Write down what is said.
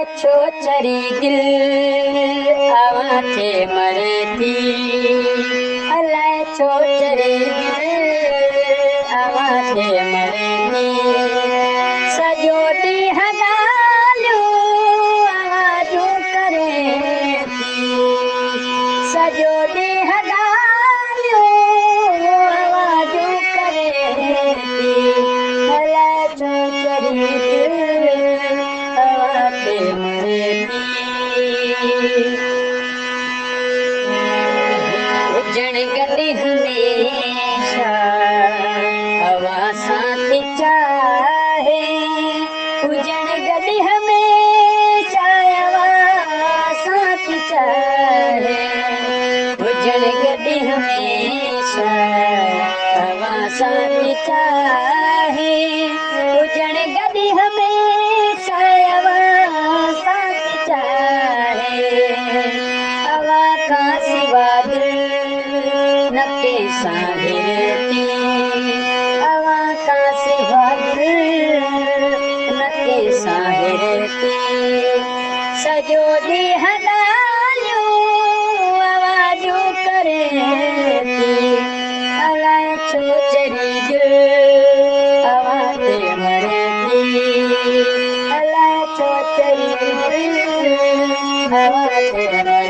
छोचरी दिल आवाथे मरती अलाए छोचरी दिल आवाथे मरती सजो ॾींहुं ॻाल्हियूं आवाजूं करे थी सजो ॾींहुं ॻाल्हियूं आवाजूं करे थी अलाए छोचरी दिल आवाथे मरती हुजण गॾु हमेशा हवा सां थी चाहे हुजण गॾु हमेशा हवा सां थी चाहे हुजण गॾु हमेशा हवा सां थी चाहे हुजण गॾु हमेशा हवा सां थी चाहे हवा खां सिवा दिल न कंहिंसां हिरती हवा खां सिवा दिल न कंहिंसां हिरती सॼो ॾींहुं ॻाल्हियूं आवाजूं करे थी अलाए छोचरी दिल आवाथे मरती अलाए छोचरी दिल आवाथे मरती